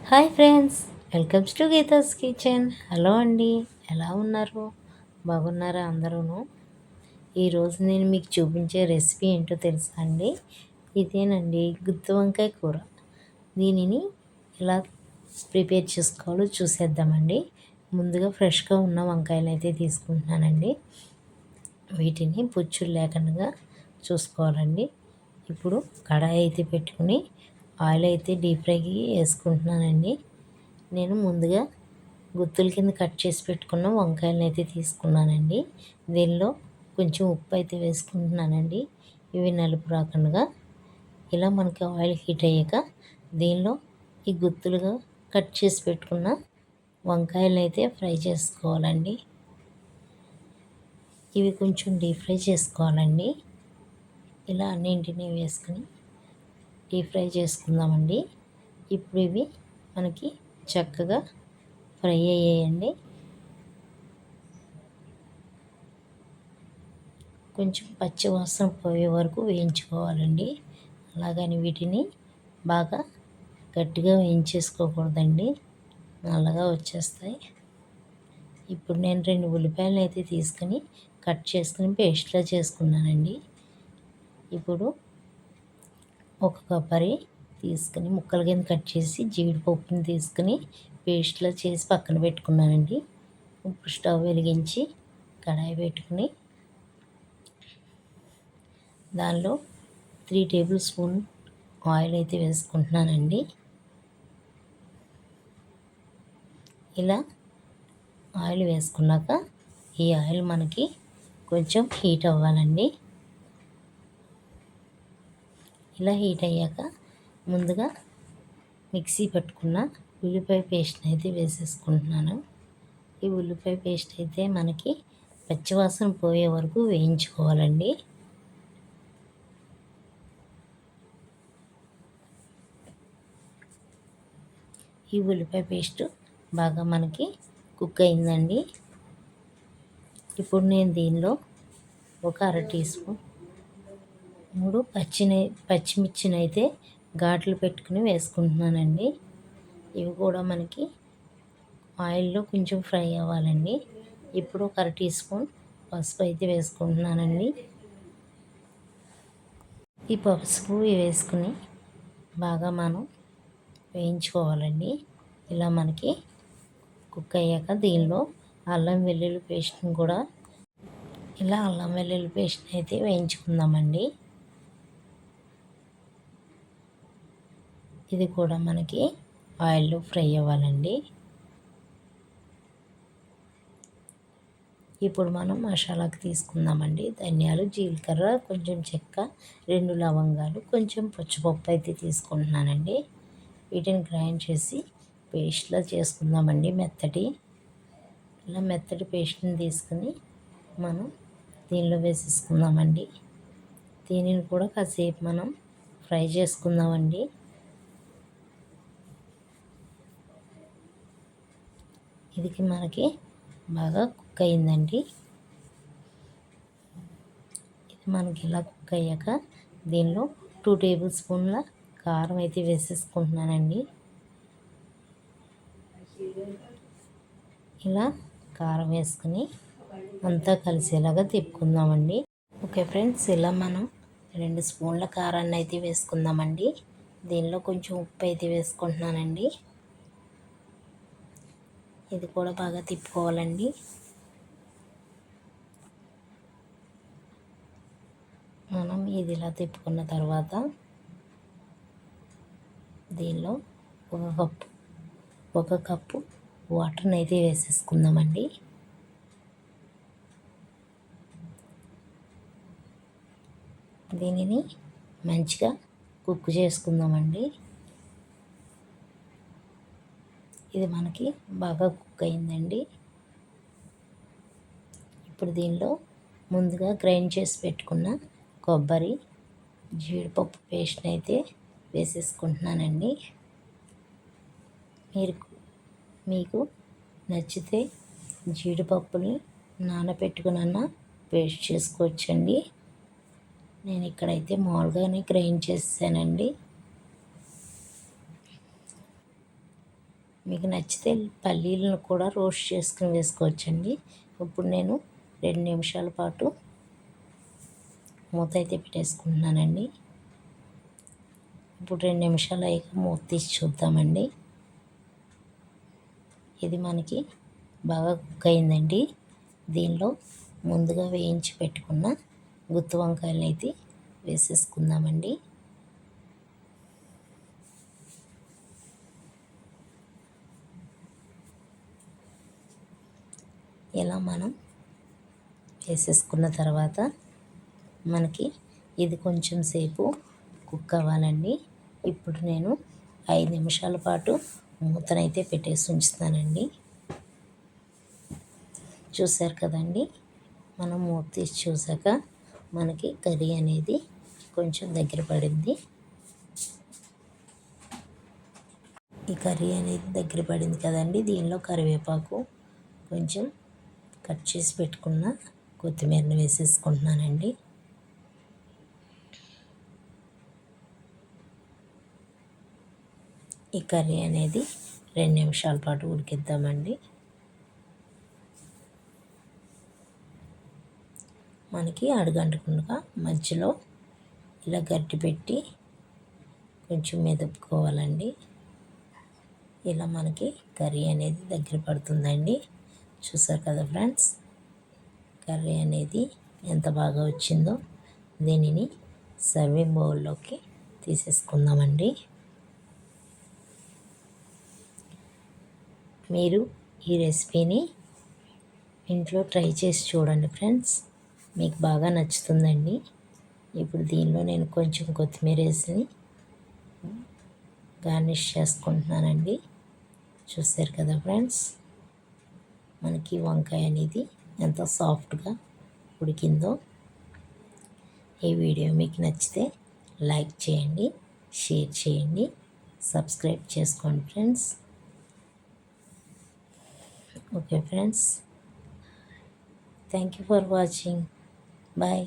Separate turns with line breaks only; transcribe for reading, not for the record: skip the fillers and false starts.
Hi friends, welcomes to Geetha's kitchen. Hello అండి, ఎలా ఉన్నారు? బాగున్నారా అందరూను? ఈరోజు నేను మీకు చూపించే రెసిపీ ఏంటో తెలుసా అండి? ఇదేనండి గుత్తి వంకాయ కూర. దీనిని ఎలా ప్రిపేర్ చేసుకోవాలో చూసేద్దామండి. ముందుగా ఫ్రెష్గా ఉన్న వంకాయలు అయితే తీసుకుంటున్నానండి. వీటిని పుచ్చులు లేకుండా చూసుకోవాలండి. ఇప్పుడు కడాయి అయితే పెట్టుకుని ఆయిల్ అయితే డీప్ ఫ్రైకి వేసుకుంటున్నానండి. నేను ముందుగా గుత్తుల కింద కట్ చేసి పెట్టుకున్న వంకాయలను అయితే తీసుకున్నానండి. దీనిలో కొంచెం ఉప్పు అయితే వేసుకుంటున్నానండి, ఇవి నలుపు రాకుండా. ఇలా మనకి ఆయిల్ హీట్ అయ్యాక దీనిలో ఈ గుత్తులుగా కట్ చేసి పెట్టుకున్న వంకాయలను అయితే ఫ్రై చేసుకోవాలండి. ఇవి కొంచెం డీప్ ఫ్రై చేసుకోవాలండి. ఇలా అన్నింటినీ వేసుకుని డీప్ ఫ్రై చేసుకుందామండి. ఇప్పుడు ఇవి మనకి చక్కగా ఫ్రై అయ్యాయండి. కొంచెం పచ్చి వాసన పోయే వరకు వేయించుకోవాలండి. అలాగని వీటిని బాగా గట్టిగా వేయించేసుకోకూడదండి, నల్లగా వచ్చేస్తాయి. ఇప్పుడు నేను 2 ఉల్లిపాయలు అయితే తీసుకుని కట్ చేసుకుని పేస్ట్లా చేసుకున్నానండి. ఇప్పుడు ఒక కొబ్బరి తీసుకుని ముక్కల కింద కట్ చేసి జీడిపప్పుని తీసుకుని పేస్ట్లా చేసి పక్కన పెట్టుకున్నానండి. ఇప్పుడు స్టవ్ వెలిగించి కడాయి పెట్టుకుని దానిలో 3 టేబుల్ స్పూన్ ఆయిల్ అయితే వేసుకుంటున్నానండి. ఇలా ఆయిల్ వేసుకున్నాక ఈ ఆయిల్ మనకి కొంచెం హీట్ అవ్వాలండి. ఇలా హీట్ అయ్యాక ముందుగా మిక్సీ పట్టుకున్న ఉల్లిపాయ పేస్ట్ అయితే వేసేసుకుంటున్నాను. ఈ ఉల్లిపాయ పేస్ట్ అయితే మనకి పచ్చివాసన పోయే వరకు వేయించుకోవాలండి. ఈ ఉల్లిపాయ పేస్ట్ బాగా మనకి కుక్ అయిందండి. ఇప్పుడు నేను దీనిలో ఒక 1/2 టీ స్పూన్ 3 పచ్చిమిర్చిని అయితే ఘాట్లు పెట్టుకుని వేసుకుంటున్నానండి. ఇవి కూడా మనకి ఆయిల్లో కొంచెం ఫ్రై అవ్వాలండి. ఇప్పుడు ఒక 1/2 టీ స్పూన్ పసుపు అయితే వేసుకుంటున్నానండి. ఈ పసుపు వేసుకుని బాగా మనం వేయించుకోవాలండి. ఇలా మనకి కుక్ అయ్యాక దీనిలో అల్లం వెల్లుల్లి పేస్ట్ని కూడా అల్లం వెల్లుల్లి పేస్ట్ని అయితే వేయించుకుందామండి. ఇది కూడా మనకి ఆయిల్లో ఫ్రై అవ్వాలండి. ఇప్పుడు మనం మసాలాకి తీసుకుందామండి. ధనియాలు, జీలకర్ర, కొంచెం చెక్క, 2 లవంగాలు, కొంచెం పచ్చిపప్పు అయితే తీసుకుంటున్నానండి. వీటిని గ్రైండ్ చేసి పేస్ట్లా చేసుకుందామండి. ఇలా మెత్తటి పేస్ట్ని తీసుకుని మనం దీనిలో వేసేసుకుందామండి. దీనిని కూడా కాసేపు మనం ఫ్రై చేసుకుందామండి. ఇది మనకి బాగా కుక్ అయిందండి. ఇది మనకి ఇలా కుక్ అయ్యాక దీనిలో 2 టేబుల్ స్పూన్ల కారం అయితే వేసేసుకుంటున్నానండి. ఇలా కారం వేసుకుని అంతా కలిసేలాగా తిప్పుకుందామండి. ఓకే ఫ్రెండ్స్, ఇలా మనం 2 స్పూన్ల కారాన్ని అయితే వేసుకుందామండి. దీనిలో కొంచెం ఉప్పు అయితే వేసుకుంటున్నానండి. ఇది కూడా బాగా తిప్పుకోవాలండి. మనం ఇది ఇలా తిప్పుకున్న తర్వాత దీనిలో ఒక కప్పు వాటర్ని అయితే వేసేసుకుందామండి. దీనిని మంచిగా కుక్ చేసుకుందామండి. ఇది మనకి బాగా కుక్ అయిందండి. ఇప్పుడు దీనిలో ముందుగా గ్రైండ్ చేసి పెట్టుకున్న కొబ్బరి, జీడిపప్పు పేస్ట్ని అయితే వేసేసుకుంటున్నానండి. మీకు నచ్చితే జీడిపప్పుని నానబెట్టుకున్న పేస్ట్ చేసుకోవచ్చండి. నేను ఇక్కడైతే మామూలుగానే గ్రైండ్ చేసానండి. మీకు నచ్చితే పల్లీలను కూడా రోస్ట్ చేసుకుని వేసుకోవచ్చండి. ఇప్పుడు నేను 2 నిమిషాల పాటు మూత అయితే పెట్టేసుకుంటున్నానండి. ఇప్పుడు 2 నిమిషాలు అయ్యాక మూత తీసి చూద్దామండి. ఇది మనకి బాగా కుక్ అయిందండి. దీనిలో ముందుగా వేయించి పెట్టుకున్న గుత్తి వంకాయలను అయితే వేసేసుకుందామండి. ఇలా మనం వేసేసుకున్న తర్వాత మనకి ఇది కొంచెం సేపు కుక్ అవ్వాలండి. ఇప్పుడు నేను 5 నిమిషాల పాటు మూతనైతే పెట్టేసి ఉంచుతానండి. చూసారు కదండి, మనం మూత తీసి చూసాక మనకి కర్రీ అనేది కొంచెం దగ్గర పడింది. ఈ కర్రీ అనేది దగ్గర పడింది కదండి. దీనిలో కరివేపాకు, కొంచెం కట్ చేసి పెట్టుకున్న కొత్తిమీరని వేసేసుకుంటున్నానండి. ఈ కర్రీ అనేది 2 నిమిషాల పాటు ఉడికిద్దామండి. మనకి అడుగంటకుండా మధ్యలో ఇలా గట్టి పెట్టి కొంచెం మెదుపుకోవాలండి. ఇలా మనకి కర్రీ అనేది దగ్గర పడుతుందండి. చూసారు కదా ఫ్రెండ్స్, కర్రీ అనేది ఎంత బాగా వచ్చిందో. దీనిని సర్వింగ్ బౌల్లోకి తీసేసుకుందామండి. మీరు ఈ రెసిపీని ఇంట్లో ట్రై చేసి చూడండి ఫ్రెండ్స్, మీకు బాగా నచ్చుతుందండి. ఇప్పుడు దీనిలో నేను కొంచెం కొత్తిమీర వేసి గార్నిష్ చేసుకుంటున్నానండి. చూసారు కదా ఫ్రెండ్స్, మనకి వంకాయ అనేది ఎంత సాఫ్ట్గా ఉడికిందో. ఈ వీడియో మీకు నచ్చితే లైక్ చేయండి, షేర్ చేయండి, సబ్స్క్రైబ్ చేసుకోండి friends. Okay friends, thank you for watching. Bye.